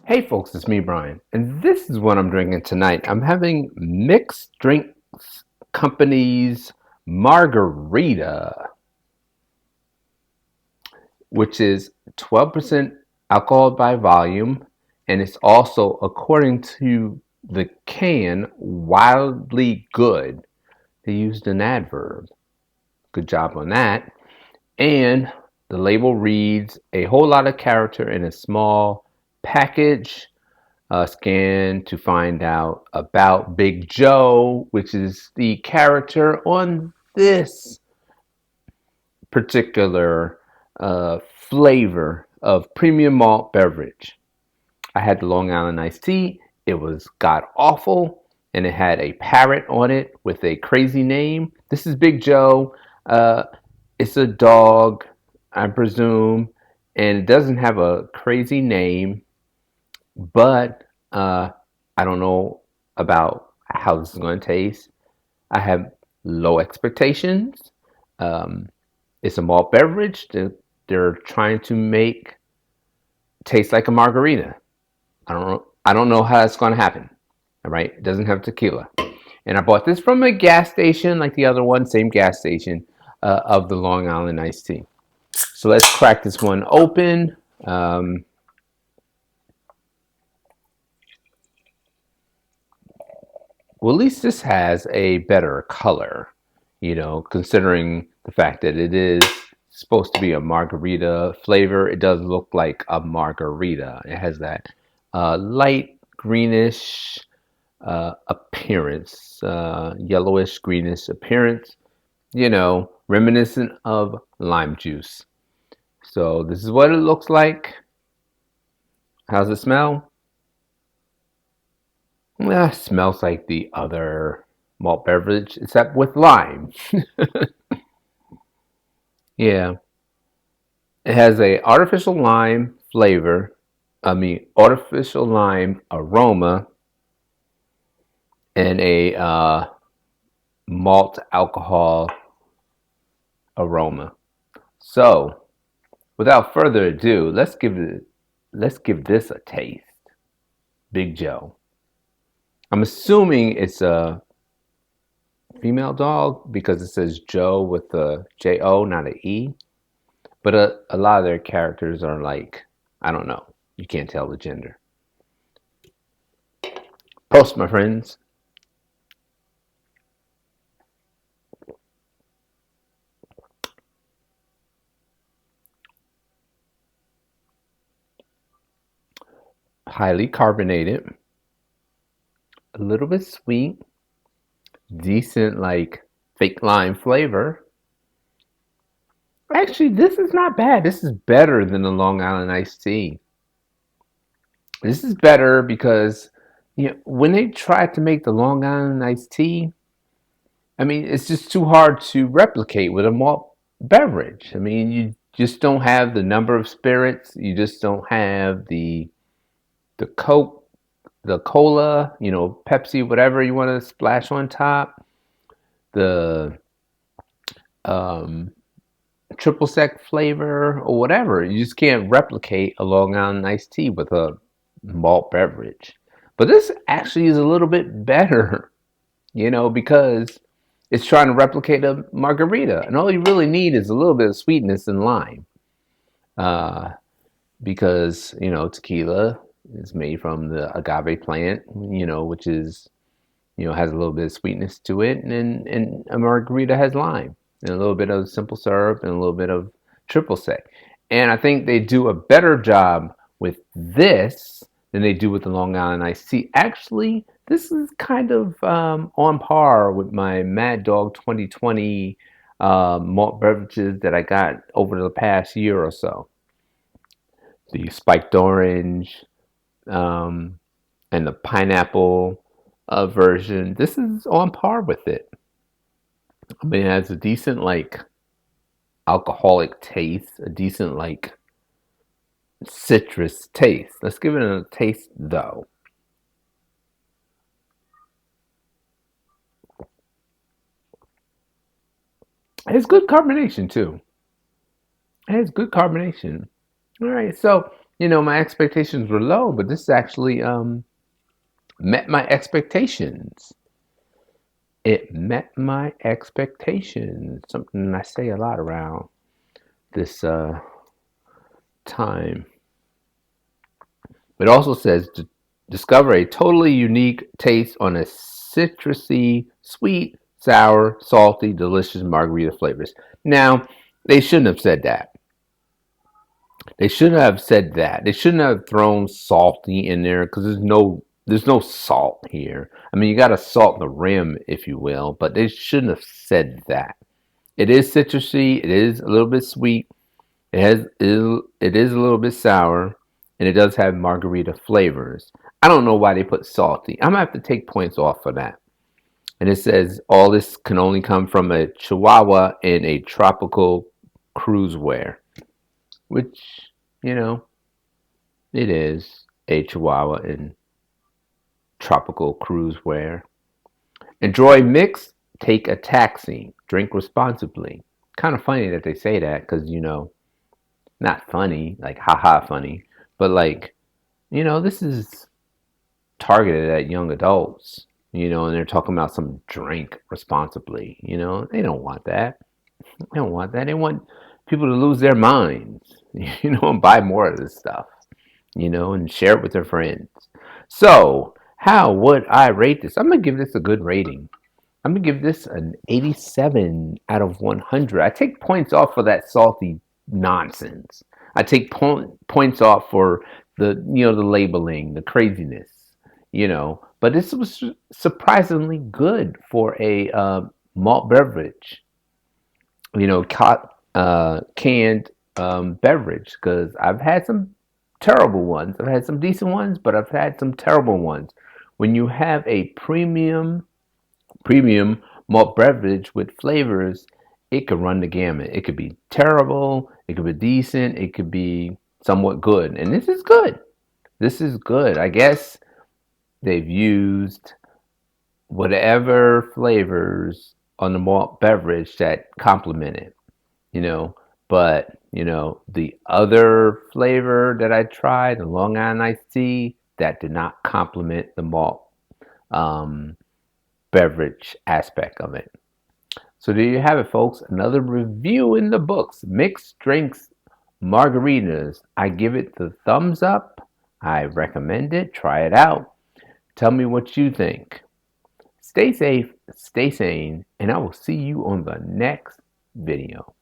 Hey folks, it's me, Brian, and this is what I'm drinking tonight. I'm having Mixed Drinks Company's Margarita, which is 12% alcohol by volume, and it's also, according to the can, wildly good. They used an adverb. Good job on that. And the label reads a whole lot of character in a small package. Scan to find out about Big Joe, which is the character on this particular flavor of premium malt beverage. I had the Long Island iced tea. It was god awful, and it had a parrot on it with a crazy name. This is Big Joe. Uh, it's a dog, I presume, and it doesn't have a crazy name. But I don't know about how this is going to taste. I have low expectations. Um, it's a malt beverage that they're trying to make taste like a margarita. I don't know. I don't know how it's going to happen. All right, it doesn't have tequila. And I bought this from a gas station, like the other one, same gas station of the Long Island iced tea. So let's crack this one open. Well, at least this has a better color, considering the fact that it is supposed to be a margarita flavor. It does look like a margarita. It has that light greenish appearance, yellowish greenish appearance, reminiscent of lime juice. So this is what it looks like. How's it smell? Smells like the other malt beverage, except with lime. Yeah, it has a artificial lime flavor. I mean, artificial lime aroma and a malt alcohol aroma. So, without further ado, let's give this a taste. Big Joe. I'm assuming it's a female dog because it says Joe with a J-O, not an E. But a lot of their characters are like, I don't know. You can't tell the gender. Prost, my friends. Highly carbonated, a little bit sweet, decent, like fake lime flavor. Actually, this is not bad. This is better than the Long Island iced tea. This is better because when they tried to make the Long Island iced tea, I mean, it's just too hard to replicate with a malt beverage. I mean, you just don't have the number of spirits. You just don't have the Coke, the cola, Pepsi, whatever you want to splash on top. The um, triple sec flavor or whatever. You just can't replicate a Long Island iced tea with a malt beverage. But this actually is a little bit better, because it's trying to replicate a margarita. And all you really need is a little bit of sweetness and lime. Uh, because, tequila is made from the agave plant, which is, has a little bit of sweetness to it. And a margarita has lime and a little bit of simple syrup and a little bit of triple sec. And I think they do a better job with this than they do with the Long Island iced tea. Actually, this is kind of on par with my Mad Dog 2020 malt beverages that I got over the past year or so. The spiked orange um, and the pineapple version. This is on par with it. I mean, it has a decent like alcoholic taste, a decent like citrus taste. Let's give it a taste though. It has good carbonation too. It has good carbonation. All right, so My expectations were low, but this actually met my expectations. It met my expectations. Something I say a lot around this time. It also says to discover a totally unique taste on a citrusy, sweet, sour, salty, delicious margarita flavors. Now, they shouldn't have said that. They shouldn't have said that. They shouldn't have thrown salty in there because there's no salt here. I mean, you got to salt the rim, if you will, but they shouldn't have said that. It is citrusy. It is a little bit sweet. It is a little bit sour, and it does have margarita flavors. I don't know why they put salty. I'm gonna have to take points off for that. And it says all this can only come from a Chihuahua in a tropical cruiseware, which you know it is a Chihuahua in tropical cruiseware. Enjoy mix. Take a taxi. Drink responsibly. Kind of funny that they say that because not funny, like haha funny, but like, this is targeted at young adults, and they're talking about some drink responsibly, they don't want that. They don't want that. They want people to lose their minds, and buy more of this stuff, and share it with their friends. So, how would I rate this? I'm going to give this a good rating. I'm gonna give this an 87 out of 100. I take points off for that salty nonsense. I take points off for the labeling, the craziness, But this was surprisingly good for a malt beverage, canned beverage. Because I've had some terrible ones. I've had some decent ones, but I've had some terrible ones. When you have a premium malt beverage with flavors, it could run the gamut. It could be terrible, it could be decent, it could be somewhat good. And this is good. This is good. I guess they've used whatever flavors on the malt beverage that complement it, you know. But, the other flavor that I tried, the Long Island iced tea, that did not complement the malt um, beverage aspect of it. So there you have it, folks. Another review in the books. Mixed drinks, margaritas. I give it the thumbs up. I recommend it. Try it out. Tell me what you think. Stay safe, stay sane, and I will see you on the next video.